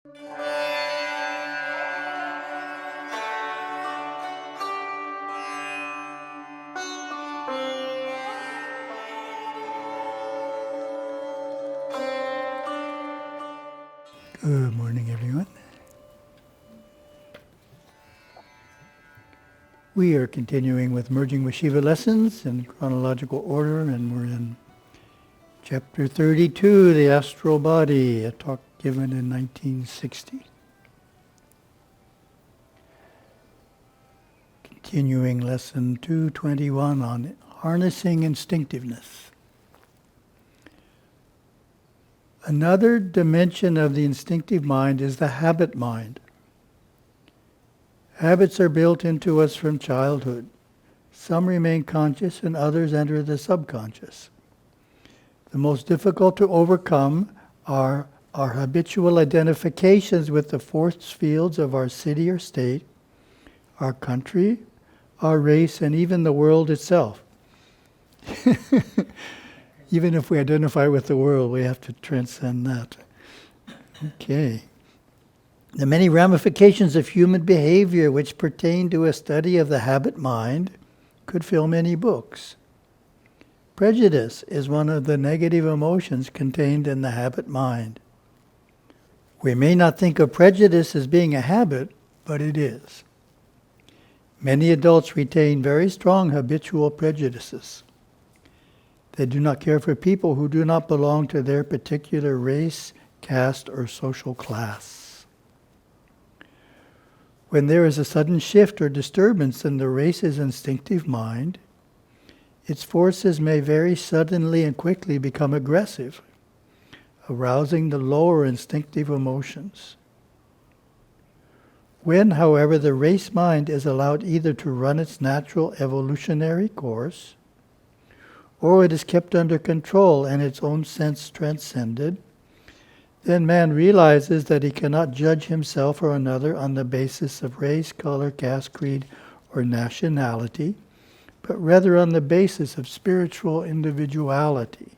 Good morning, everyone. We are continuing with Merging with Siva lessons in chronological order, and we're in Chapter 32, The Astral Body, a talk given in 1960. Continuing lesson 221 on harnessing instinctiveness. Another dimension of the instinctive mind is the habit mind. Habits are built into us from childhood. Some remain conscious and others enter the subconscious. The most difficult to overcome are our habitual identifications with the force fields of our city or state, our country, our race, and even the world itself. Even if we identify with the world, we have to transcend that. Okay. The many ramifications of human behavior which pertain to a study of the habit mind could fill many books. Prejudice is one of the negative emotions contained in the habit mind. We may not think of prejudice as being a habit, but it is. Many adults retain very strong habitual prejudices. They do not care for people who do not belong to their particular race, caste, or social class. When there is a sudden shift or disturbance in the race's instinctive mind, its forces may very suddenly and quickly become aggressive, arousing the lower instinctive emotions. When, however, the race mind is allowed either to run its natural evolutionary course, or it is kept under control and its own sense transcended, then man realizes that he cannot judge himself or another on the basis of race, color, caste, creed, or nationality, but rather on the basis of spiritual individuality.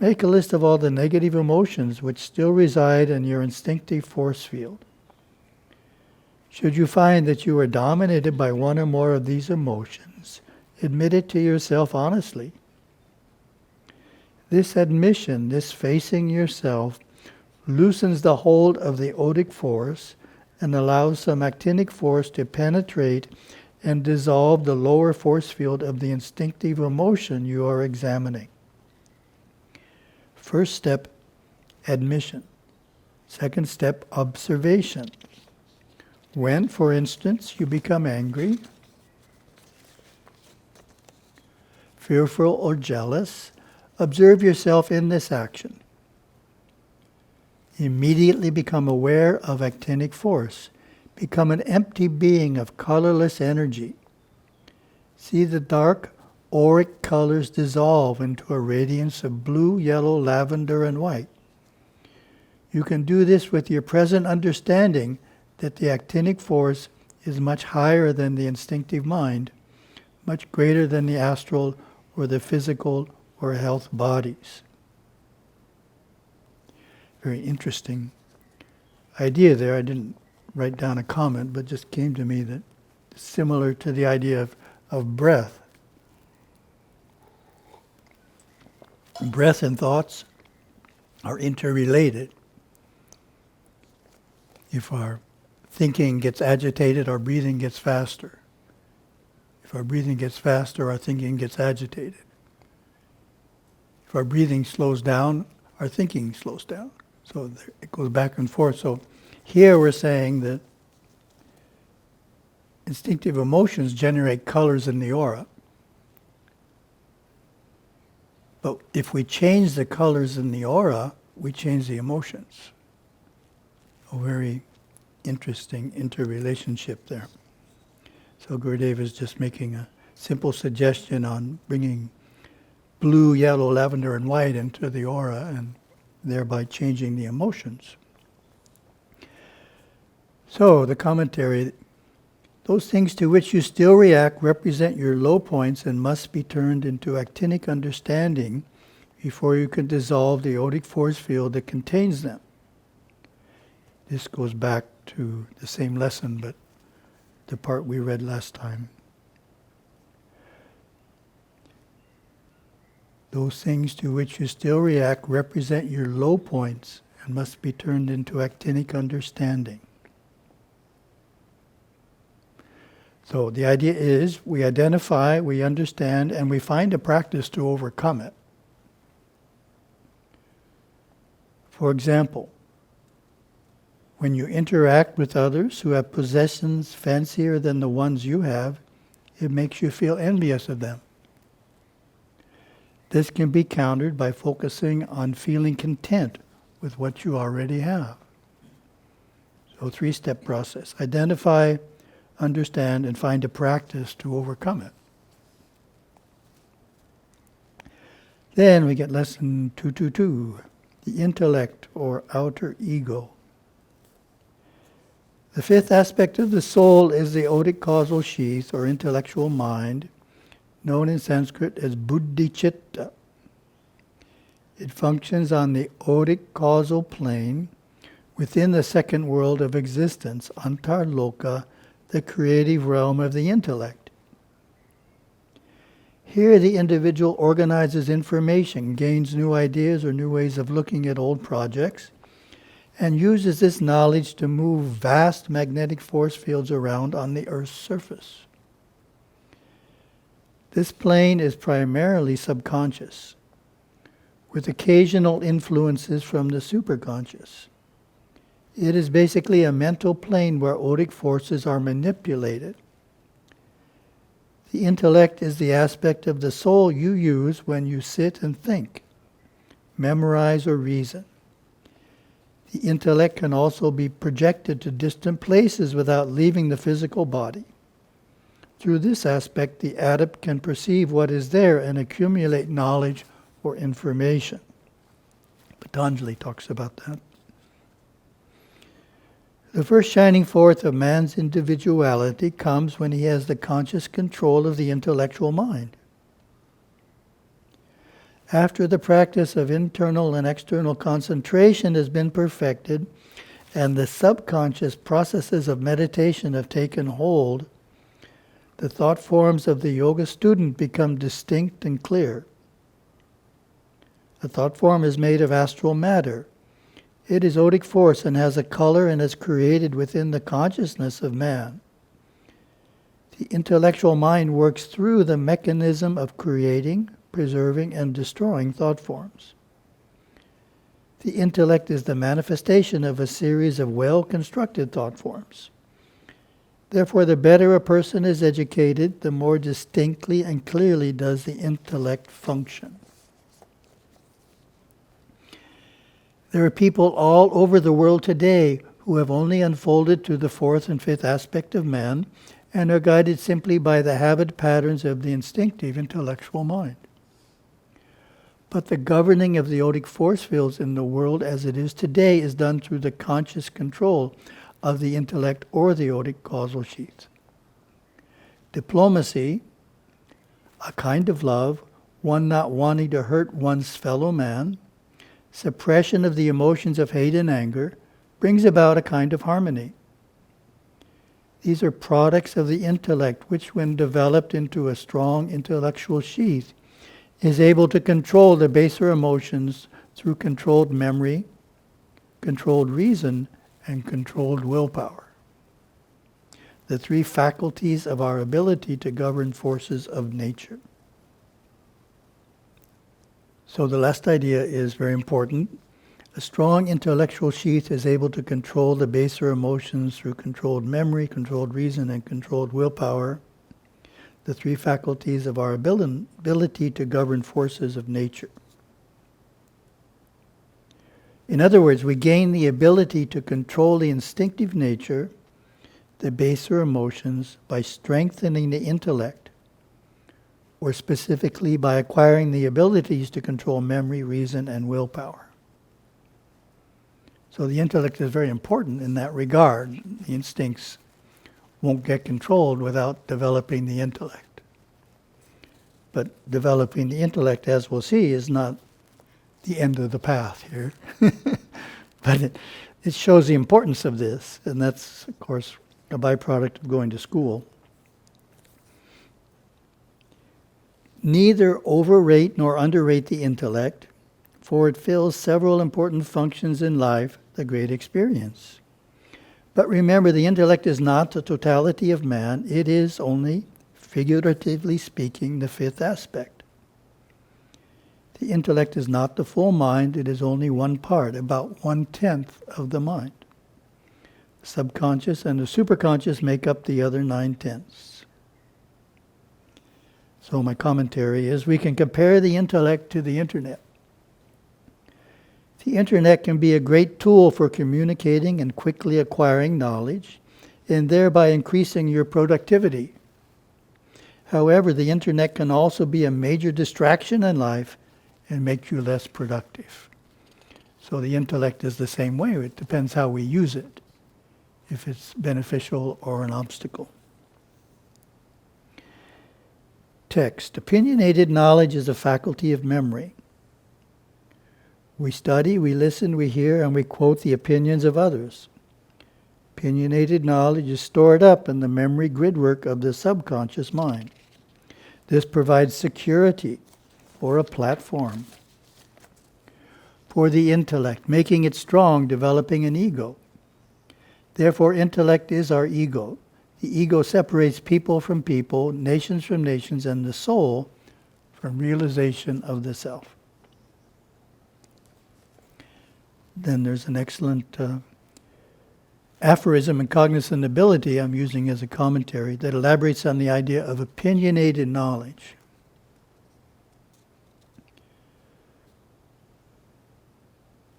Make a list of all the negative emotions which still reside in your instinctive force field. Should you find that you are dominated by one or more of these emotions, admit it to yourself honestly. This admission, this facing yourself, loosens the hold of the odic force and allows some actinic force to penetrate and dissolve the lower force field of the instinctive emotion you are examining. First step, admission. Second step, observation. When, for instance, you become angry, fearful, or jealous, observe yourself in this action. Immediately become aware of actinic force. Become an empty being of colorless energy. See the dark auric colors dissolve into a radiance of blue, yellow, lavender, and white. You can do this with your present understanding that the actinic force is much higher than the instinctive mind, much greater than the astral or the physical or health bodies. Very interesting idea there. I didn't write down a comment, but just came to me that similar to the idea of breath. Breath and thoughts are interrelated. If our thinking gets agitated, our breathing gets faster. If our breathing gets faster, our thinking gets agitated. If our breathing slows down, our thinking slows down. So it goes back and forth. So here we're saying that instinctive emotions generate colors in the aura. But if we change the colors in the aura, we change the emotions. A very interesting interrelationship there. So Gurudev is just making a simple suggestion on bringing blue, yellow, lavender, and white into the aura and thereby changing the emotions. So the commentary, those things to which you still react represent your low points and must be turned into actinic understanding before you can dissolve the odic force field that contains them. This goes back to the same lesson, but the part we read last time. Those things to which you still react represent your low points and must be turned into actinic understanding. So the idea is we identify, we understand, and we find a practice to overcome it. For example, when you interact with others who have possessions fancier than the ones you have, it makes you feel envious of them. This can be countered by focusing on feeling content with what you already have. So 3-step process. Identify, understand, and find a practice to overcome it. Then we get lesson 222, the intellect or outer ego. The 5th aspect of the soul is the odic causal sheath or intellectual mind, known in Sanskrit as buddhi-chitta. It functions on the odic causal plane within the second world of existence, antarloka, the creative realm of the intellect. Here the individual organizes information, gains new ideas or new ways of looking at old projects, and uses this knowledge to move vast magnetic force fields around on the Earth's surface. This plane is primarily subconscious, with occasional influences from the superconscious. It is basically a mental plane where odic forces are manipulated. The intellect is the aspect of the soul you use when you sit and think, memorize, or reason. The intellect can also be projected to distant places without leaving the physical body. Through this aspect, the adept can perceive what is there and accumulate knowledge or information. Patanjali talks about that. The first shining forth of man's individuality comes when he has the conscious control of the intellectual mind. After the practice of internal and external concentration has been perfected and the subconscious processes of meditation have taken hold, the thought forms of the yoga student become distinct and clear. The thought form is made of astral matter. It is odic force and has a color and is created within the consciousness of man. The intellectual mind works through the mechanism of creating, preserving, and destroying thought forms. The intellect is the manifestation of a series of well-constructed thought forms. Therefore, the better a person is educated, the more distinctly and clearly does the intellect function. There are people all over the world today who have only unfolded to the 4th and 5th aspect of man and are guided simply by the habit patterns of the instinctive intellectual mind. But the governing of the odic force fields in the world as it is today is done through the conscious control of the intellect or the odic causal sheath. Diplomacy, a kind of love, one not wanting to hurt one's fellow man, suppression of the emotions of hate and anger, brings about a kind of harmony. These are products of the intellect, which when developed into a strong intellectual sheath, is able to control the baser emotions through controlled memory, controlled reason, and controlled willpower. The 3 faculties of our ability to govern forces of nature. So the last idea is very important. A strong intellectual sheath is able to control the baser emotions through controlled memory, controlled reason, and controlled willpower. The 3 faculties of our ability to govern forces of nature. In other words, we gain the ability to control the instinctive nature, the baser emotions, by strengthening the intellect, or specifically by acquiring the abilities to control memory, reason, and willpower. So the intellect is very important in that regard. The instincts won't get controlled without developing the intellect. But developing the intellect, as we'll see, is not the end of the path here. But it shows the importance of this, and that's, of course, a byproduct of going to school. Neither overrate nor underrate the intellect, for it fills several important functions in life, the great experience. But remember, the intellect is not the totality of man. It is only, figuratively speaking, the fifth aspect. The intellect is not the full mind. It is only one part, about 1/10 of the mind. The subconscious and the superconscious make up the other 9/10. So my commentary is, we can compare the intellect to the internet. The internet can be a great tool for communicating and quickly acquiring knowledge, and thereby increasing your productivity. However, the internet can also be a major distraction in life and make you less productive. So the intellect is the same way. It depends how we use it, if it's beneficial or an obstacle. Text. Opinionated knowledge is a faculty of memory. We study, we listen, we hear, and we quote the opinions of others. Opinionated knowledge is stored up in the memory gridwork of the subconscious mind. This provides security or a platform for the intellect, making it strong, developing an ego. Therefore, intellect is our ego. The ego separates people from people, nations from nations, and the soul from realization of the self. Then there's an excellent aphorism in Cognizant Ability I'm using as a commentary that elaborates on the idea of opinionated knowledge.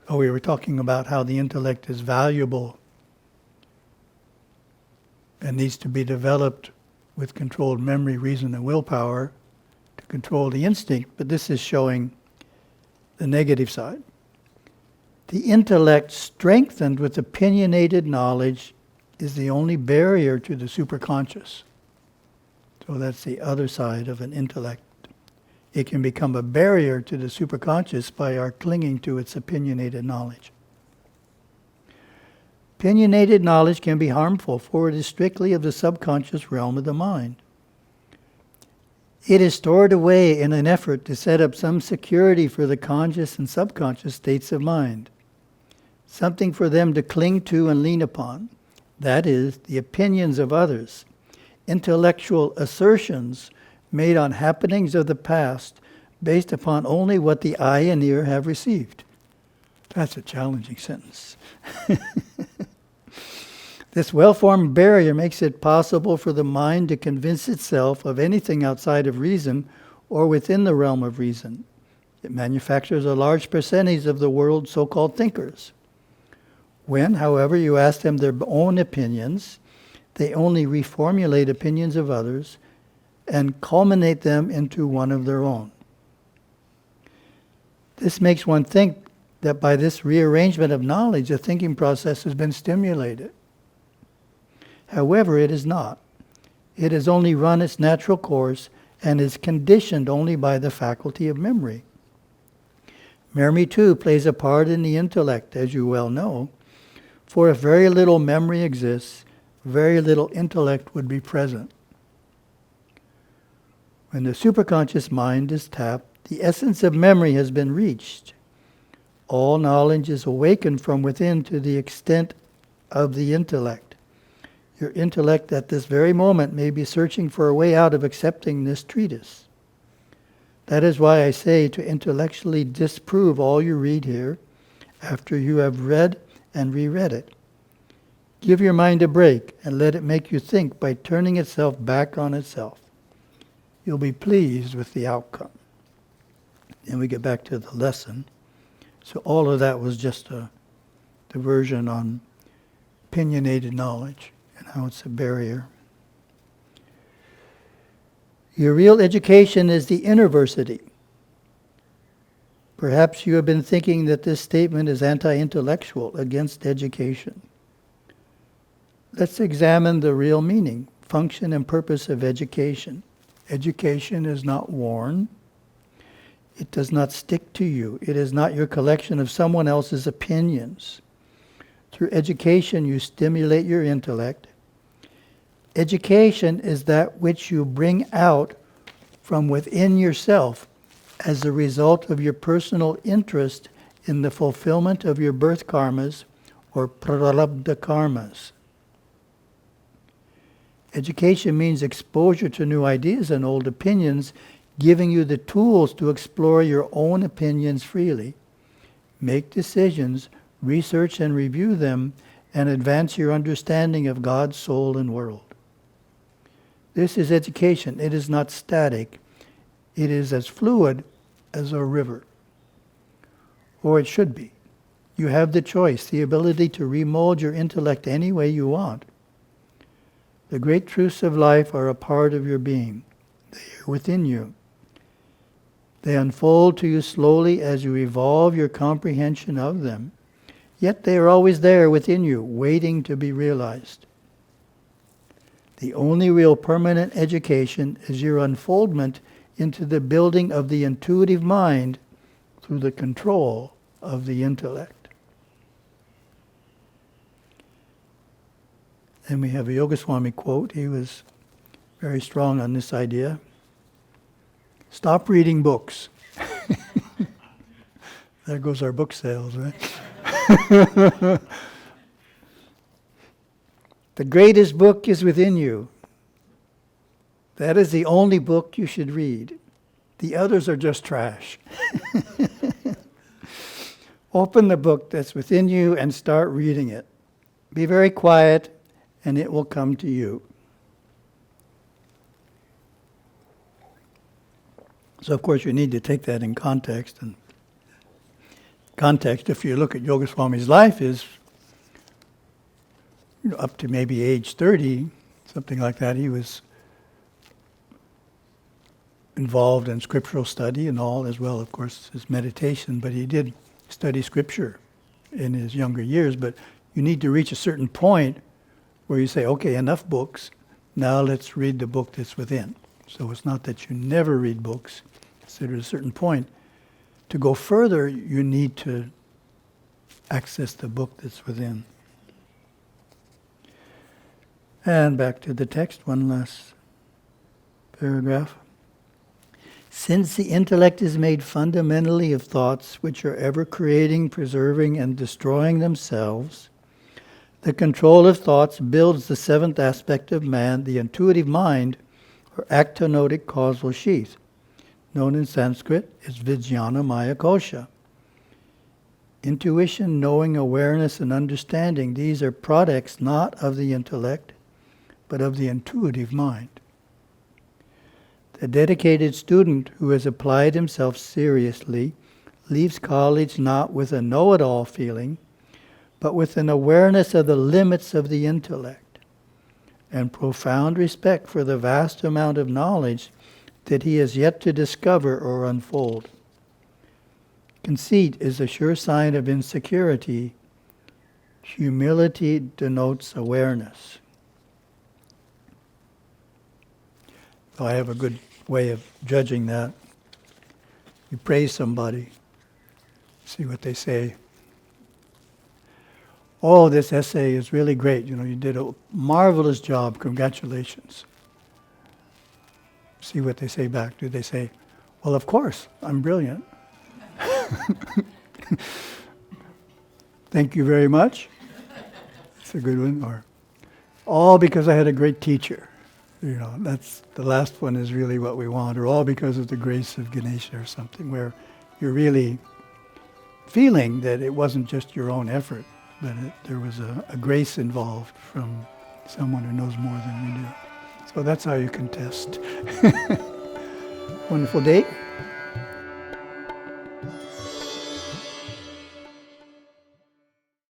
Oh, we were talking about how the intellect is valuable and needs to be developed with controlled memory, reason, and willpower to control the instinct, but this is showing the negative side. The intellect strengthened with opinionated knowledge is the only barrier to the superconscious. So that's the other side of an intellect. It can become a barrier to the superconscious by our clinging to its opinionated knowledge. Opinionated knowledge can be harmful, for it is strictly of the subconscious realm of the mind. It is stored away in an effort to set up some security for the conscious and subconscious states of mind, something for them to cling to and lean upon. That is, the opinions of others, intellectual assertions made on happenings of the past based upon only what the eye and ear have received. That's a challenging sentence. This well-formed barrier makes it possible for the mind to convince itself of anything outside of reason or within the realm of reason. It manufactures a large percentage of the world's so-called thinkers. When, however, you ask them their own opinions, they only reformulate opinions of others and culminate them into one of their own. This makes one think that by this rearrangement of knowledge, the thinking process has been stimulated. However, it is not. It has only run its natural course and is conditioned only by the faculty of memory. Memory, too, plays a part in the intellect, as you well know, for if very little memory exists, very little intellect would be present. When the superconscious mind is tapped, the essence of memory has been reached. All knowledge is awakened from within to the extent of the intellect. Your intellect at this very moment may be searching for a way out of accepting this treatise. That is why I say to intellectually disprove all you read here after you have read and reread it. Give your mind a break and let it make you think by turning itself back on itself. You'll be pleased with the outcome. Then we get back to the lesson. So all of that was just a diversion on opinionated knowledge and how it's a barrier. Your real education is the innerversity. Perhaps you have been thinking that this statement is anti-intellectual, against education. Let's examine the real meaning, function, and purpose of education. Education is not worn. It does not stick to you. It is not your collection of someone else's opinions. Through education, you stimulate your intellect. Education is that which you bring out from within yourself as a result of your personal interest in the fulfillment of your birth karmas or prarabdha karmas. Education means exposure to new ideas and old opinions, giving you the tools to explore your own opinions freely, make decisions, research and review them, and advance your understanding of God's soul and world. This is education. It is not static. It is as fluid as a river. Or it should be. You have the choice, the ability to remold your intellect any way you want. The great truths of life are a part of your being. They are within you. They unfold to you slowly as you evolve your comprehension of them. Yet they are always there within you, waiting to be realized. The only real permanent education is your unfoldment into the building of the intuitive mind through the control of the intellect. And we have a Yogaswami quote. He was very strong on this idea. Stop reading books. There goes our book sales, right? The greatest book is within you. That is the only book you should read. The others are just trash. Open the book that's within you and start reading it. Be very quiet, and it will come to you. So, of course, you need to take that in context. And context, if you look at Yogaswami's life, is up to maybe age 30, something like that. He was involved in scriptural study and all, as well, of course, his meditation. But he did study scripture in his younger years. But you need to reach a certain point where you say, okay, enough books. Now let's read the book that's within. So it's not that you never read books. It's that at a certain point, to go further, you need to access the book that's within. And back to the text, one last paragraph. Since the intellect is made fundamentally of thoughts which are ever creating, preserving, and destroying themselves, the control of thoughts builds the seventh aspect of man, the intuitive mind, or actinotic causal sheath, known in Sanskrit as Vijnana Maya Kosha. Intuition, knowing, awareness, and understanding, these are products not of the intellect, but of the intuitive mind. The dedicated student who has applied himself seriously leaves college not with a know-it-all feeling, but with an awareness of the limits of the intellect and profound respect for the vast amount of knowledge that he has yet to discover or unfold. Conceit is a sure sign of insecurity. Humility denotes awareness. So I have a good way of judging that. You praise somebody, see what they say. Oh, this essay is really great. You did a marvelous job. Congratulations. See what they say back. Do they say, well, of course, I'm brilliant. Thank you very much. That's a good one. Or, all because I had a great teacher. That's the last one is really what we want. Or all because of the grace of Ganesha or something, where you're really feeling that it wasn't just your own effort, but there was a grace involved from someone who knows more than you do. So that's how you can test. Wonderful day.